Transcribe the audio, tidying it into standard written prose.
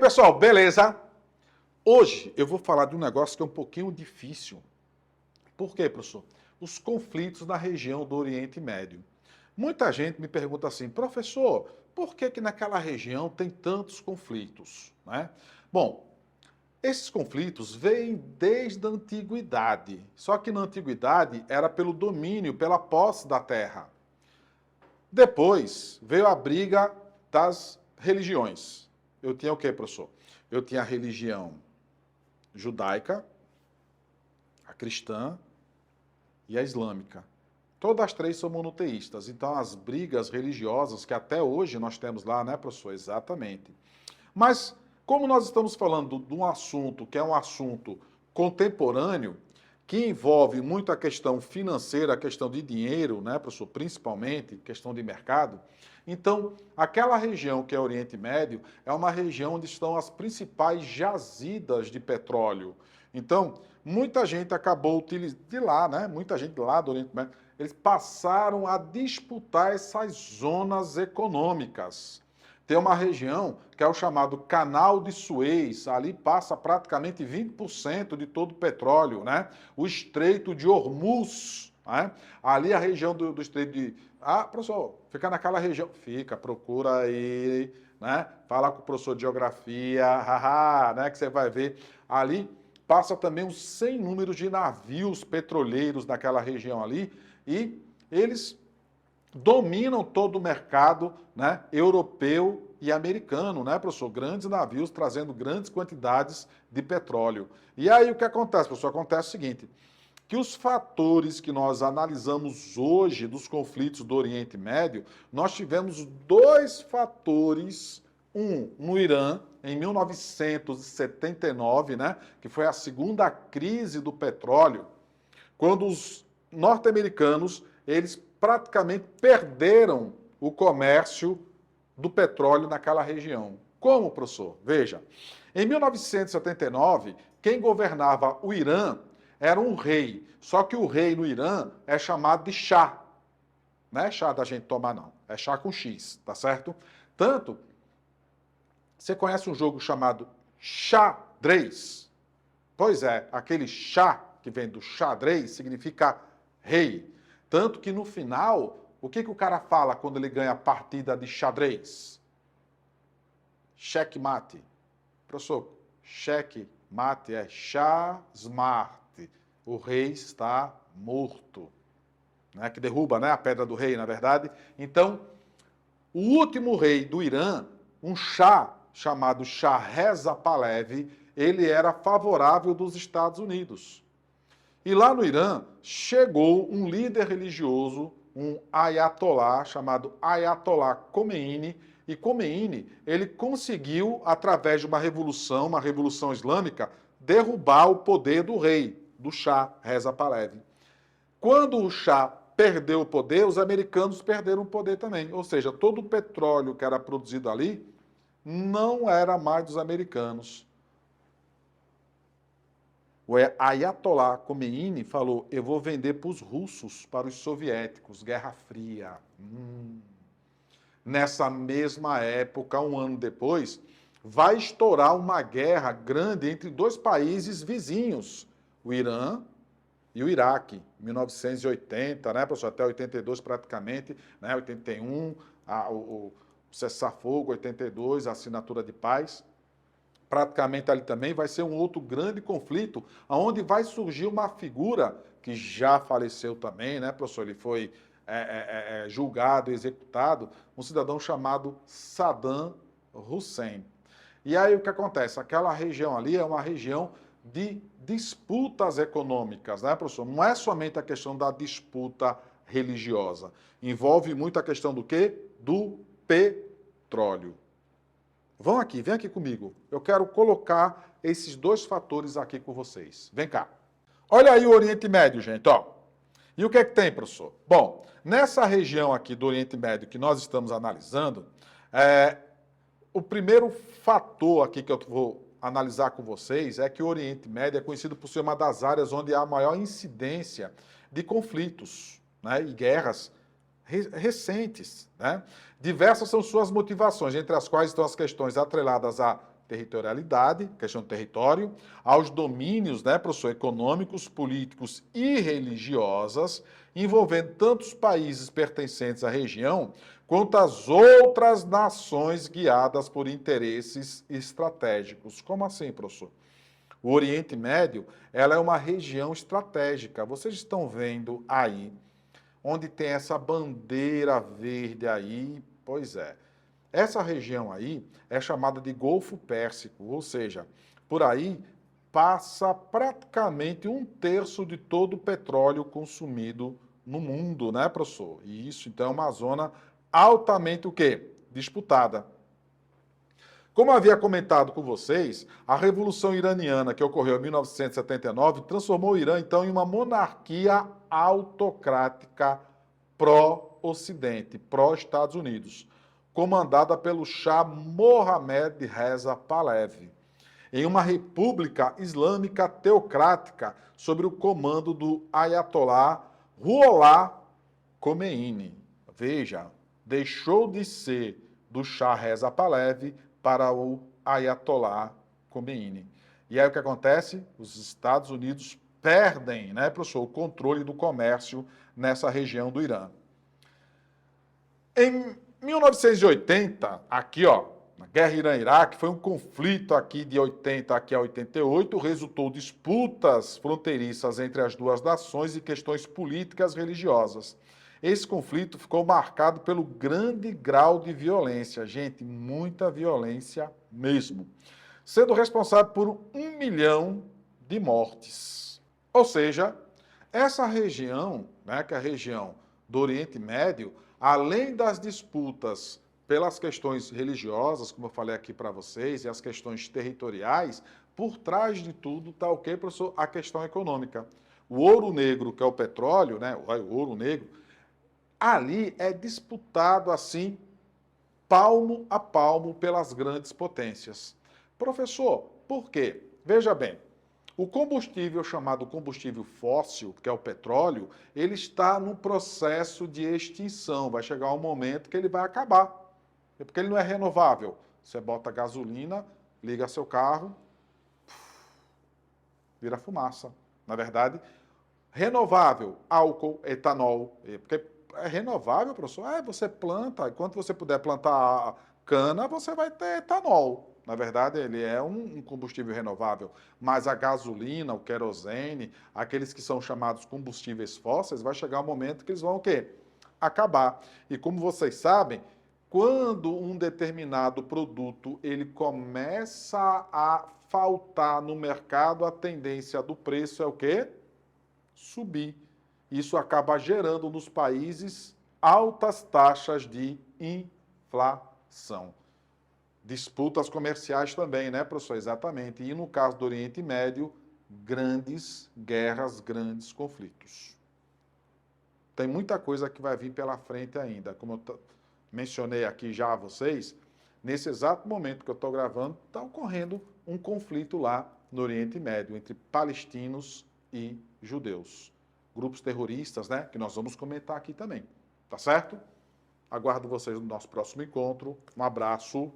pessoal, beleza? Hoje eu vou falar de um negócio que é um pouquinho difícil. Por quê, professor? Os conflitos na região do Oriente Médio. Muita gente me pergunta assim, professor, por que naquela região tem tantos conflitos, né? Bom, esses conflitos vêm desde a antiguidade. Só que na antiguidade era pelo domínio, pela posse da terra. Depois veio a briga das religiões. Eu tinha o quê, professor? Eu tinha a religião judaica, a cristã e a islâmica. Todas as três são monoteístas. Então, as brigas religiosas que até hoje nós temos lá, né, professor? Exatamente. Mas, como nós estamos falando de um assunto que é um assunto contemporâneo, que envolve muito a questão financeira, a questão de dinheiro, né, professor? Principalmente, questão de mercado. Então, aquela região que é o Oriente Médio é uma região onde estão as principais jazidas de petróleo. Então, muita gente acabou utilizando, de lá, né? Muita gente lá do Oriente Médio, eles passaram a disputar essas zonas econômicas. Tem uma região que é o chamado Canal de Suez, ali passa praticamente 20% de todo o petróleo, né? O Estreito de Hormuz, né? Ali a região do Estreito de... Ah, professor, fica naquela região. Fica, procura aí, né? Fala com o professor de geografia, haha, né? Que você vai ver. Ali passa também um sem número de navios petroleiros naquela região ali e eles dominam todo o mercado, né, europeu e americano, né, professor? Grandes navios trazendo grandes quantidades de petróleo. E aí o que acontece, professor? Acontece o seguinte, que os fatores que nós analisamos hoje dos conflitos do Oriente Médio, nós tivemos dois fatores, um no Irã, em 1979, né, que foi a segunda crise do petróleo, quando os norte-americanos, eles praticamente perderam o comércio do petróleo naquela região. Como, professor? Veja, em 1979, quem governava o Irã era um rei, só que o rei no Irã é chamado de chá. Não é chá da gente tomar, não. É chá com X, tá certo? Tanto, você conhece um jogo chamado xadrez? Pois é, aquele chá que vem do xadrez significa rei. Tanto que no final, o que o cara fala quando ele ganha a partida de xadrez? Checkmate. Professor, checkmate é chasmarte. O rei está morto. Né? Que derruba, né, a pedra do rei, na verdade. Então, o último rei do Irã, um chá chamado Shah Reza Pahlavi, ele era favorável dos Estados Unidos. E lá no Irã, chegou um líder religioso, um ayatolá, chamado Ayatollah Khomeini, e Khomeini, ele conseguiu, através de uma revolução islâmica, derrubar o poder do rei, do Shah Reza Pahlavi. Quando o Shah perdeu o poder, os americanos perderam o poder também. Ou seja, todo o petróleo que era produzido ali não era mais dos americanos. O Ayatollah Khomeini falou, eu vou vender para os russos, para os soviéticos, Guerra Fria. Nessa mesma época, um ano depois, vai estourar uma guerra grande entre dois países vizinhos, o Irã e o Iraque, 1980, né, professor? Até 82 praticamente, né, 81, o cessar-fogo, 82, a assinatura de paz. Praticamente ali também vai ser um outro grande conflito, onde vai surgir uma figura que já faleceu também, né, professor? Ele foi julgado e executado, um cidadão chamado Saddam Hussein. E aí o que acontece? Aquela região ali é uma região de disputas econômicas, né, professor? Não é somente a questão da disputa religiosa. Envolve muito a questão do quê? Do petróleo. Vão aqui, vem aqui comigo. Eu quero colocar esses dois fatores aqui com vocês. Vem cá. Olha aí o Oriente Médio, gente, ó. E o que é que tem, professor? Bom, nessa região aqui do Oriente Médio que nós estamos analisando, o primeiro fator aqui que eu vou analisar com vocês é que o Oriente Médio é conhecido por ser uma das áreas onde há maior incidência de conflitos, né, e guerras recentes, né? Diversas são suas motivações, entre as quais estão as questões atreladas à territorialidade, questão do território, aos domínios, né, professor, econômicos, políticos e religiosas, envolvendo tanto os países pertencentes à região, quanto as outras nações guiadas por interesses estratégicos. Como assim, professor? O Oriente Médio, ela é uma região estratégica. Vocês estão vendo aí, onde tem essa bandeira verde aí, pois é. Essa região aí é chamada de Golfo Pérsico, ou seja, por aí passa praticamente 1/3 de todo o petróleo consumido no mundo, né, professor? E isso, então, é uma zona altamente o quê? Disputada. Como havia comentado com vocês, a Revolução Iraniana, que ocorreu em 1979, transformou o Irã, então, em uma monarquia autocrática pró-Ocidente, pró-Estados Unidos, comandada pelo Shah Mohammad Reza Pahlavi, em uma república islâmica teocrática sob o comando do Ayatollah Ruhollah Khomeini. Veja, deixou de ser do Shah Reza Pahlavi para o Ayatollah Khomeini. E aí o que acontece? Os Estados Unidos perdem, né, professor, o controle do comércio nessa região do Irã. Em 1980, aqui, ó, na Guerra Irã-Iraque, foi um conflito aqui de 80 aqui a 88, resultou disputas fronteiriças entre as duas nações e questões políticas religiosas. Esse conflito ficou marcado pelo grande grau de violência, gente, muita violência mesmo, sendo responsável por 1 milhão de mortes. Ou seja, essa região, né, que é a região do Oriente Médio, além das disputas pelas questões religiosas, como eu falei aqui para vocês, e as questões territoriais, por trás de tudo está o quê, professor? A questão econômica. O ouro negro, que é o petróleo, né, o ouro negro, ali é disputado assim, palmo a palmo pelas grandes potências. Professor, por quê? Veja bem, o combustível chamado combustível fóssil, que é o petróleo, ele está no processo de extinção. Vai chegar um momento que ele vai acabar. É porque ele não é renovável. Você bota gasolina, liga seu carro, vira fumaça. Na verdade, renovável, álcool, etanol. Porque é renovável, professor. Você planta, enquanto você puder plantar cana, você vai ter etanol. Na verdade, ele é um combustível renovável, mas a gasolina, o querosene, aqueles que são chamados combustíveis fósseis, vai chegar um momento que eles vão o quê? Acabar. E como vocês sabem, quando um determinado produto ele começa a faltar no mercado, a tendência do preço é o quê? Subir. Isso acaba gerando nos países altas taxas de inflação. Disputas comerciais também, né, professor? Exatamente. E no caso do Oriente Médio, grandes guerras, grandes conflitos. Tem muita coisa que vai vir pela frente ainda. Como eu mencionei aqui já a vocês, nesse exato momento que eu estou gravando, está ocorrendo um conflito lá no Oriente Médio entre palestinos e judeus. Grupos terroristas, né, que nós vamos comentar aqui também. Tá certo? Aguardo vocês no nosso próximo encontro. Um abraço.